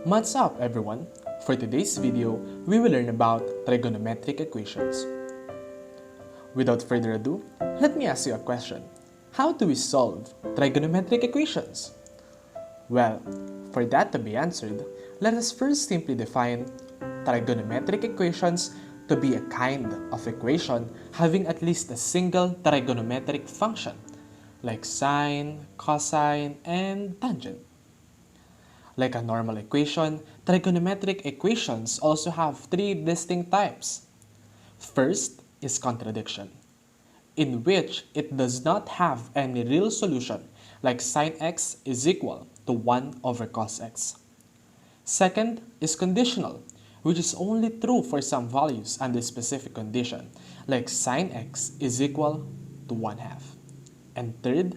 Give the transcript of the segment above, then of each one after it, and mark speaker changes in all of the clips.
Speaker 1: What's up everyone? For today's video, we will learn about trigonometric equations. Without further ado, let me ask you a question. How do we solve trigonometric equations? Well, for that to be answered, let us first simply define trigonometric equations to be a kind of equation having at least a single trigonometric function, like sine, cosine, and tangent. Like a normal equation, trigonometric equations also have three distinct types. First is contradiction, in which it does not have any real solution, like sine x is equal to 1 over cos x. Second is conditional, which is only true for some values under specific condition, like sine x is equal to 1/2. And third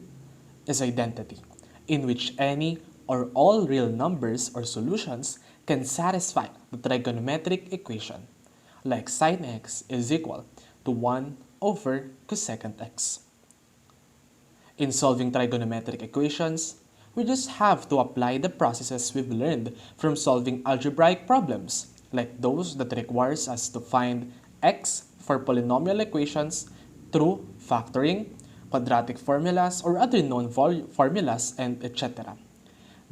Speaker 1: is identity, in which any or all real numbers or solutions can satisfy the trigonometric equation, like sine x is equal to 1 over cosecant x. In solving trigonometric equations, we just have to apply the processes we've learned from solving algebraic problems, like those that requires us to find x for polynomial equations through factoring, quadratic formulas, or other known formulas, and etc.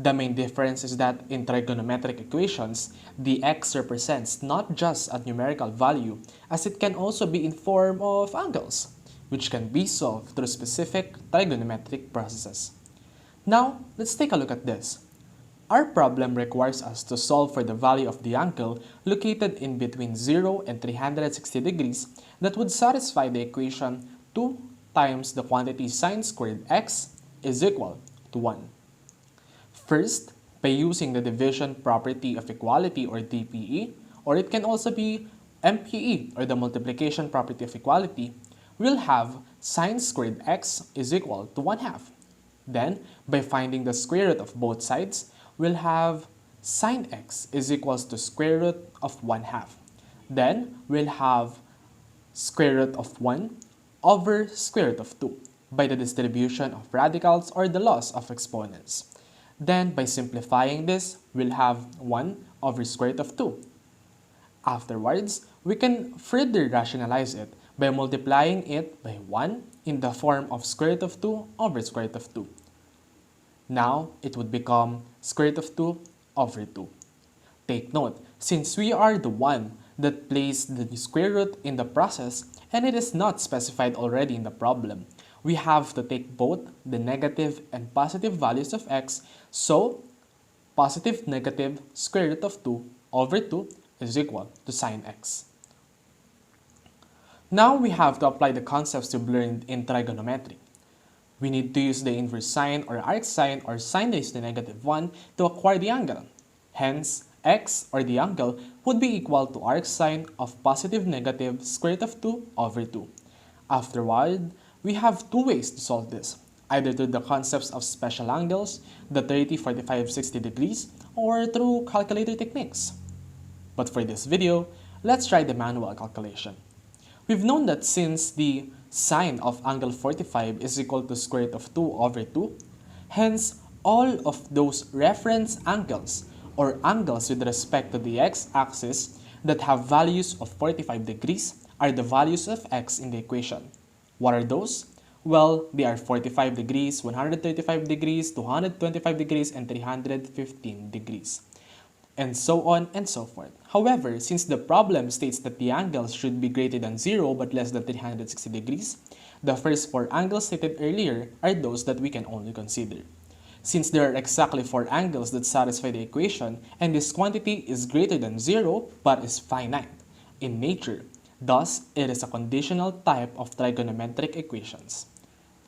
Speaker 1: The main difference is that in trigonometric equations, the x represents not just a numerical value, as it can also be in form of angles, which can be solved through specific trigonometric processes. Now, let's take a look at this. Our problem requires us to solve for the value of the angle located in between 0 and 360 degrees that would satisfy the equation 2 times the quantity sine squared x is equal to 1. First, by using the division property of equality, or DPE, or it can also be MPE, or the multiplication property of equality, we'll have sine squared x is equal to 1/2. Then, by finding the square root of both sides, we'll have sine x is equals to square root of 1/2. Then, we'll have square root of 1 over square root of 2 by the distribution of radicals, or the loss of exponents. Then, by simplifying this, we'll have 1 over square root of 2. Afterwards, we can further rationalize it by multiplying it by 1 in the form of square root of 2 over square root of 2. Now, it would become square root of 2 over 2. Take note, since we are the one that placed the square root in the process and it is not specified already in the problem, we have to take both the negative and positive values of x, so positive negative square root of 2 over 2 is equal to sine x. Now we have to apply the concepts we've learned in trigonometry. We need to use the inverse sine or arcsine or sine raised to -1 to acquire the angle. Hence, x or the angle would be equal to arcsine of positive negative square root of 2 over 2. Afterward, we have two ways to solve this, either through the concepts of special angles, the 30, 45, 60 degrees, or through calculator techniques. But for this video, let's try the manual calculation. We've known that since the sine of angle 45 is equal to square root of 2 over 2, hence all of those reference angles or angles with respect to the x-axis that have values of 45 degrees are the values of x in the equation. What are those? Well, they are 45 degrees, 135 degrees, 225 degrees, and 315 degrees. And so on and so forth. However, since the problem states that the angles should be greater than 0 but less than 360 degrees, the first four angles stated earlier are those that we can only consider. Since there are exactly 4 angles that satisfy the equation, and this quantity is greater than 0 but is finite in nature, thus it is a conditional type of trigonometric equations.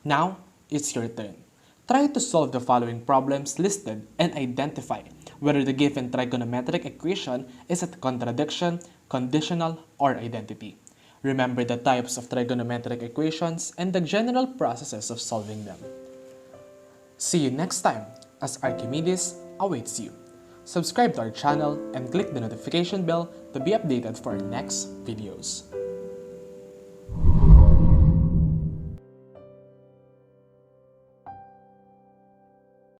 Speaker 1: Now, it's your turn. Try to solve the following problems listed and identify whether the given trigonometric equation is a contradiction, conditional, or identity. Remember the types of trigonometric equations and the general processes of solving them. See you next time as Archimedes awaits you. Subscribe to our channel and click the notification bell to be updated for our next videos.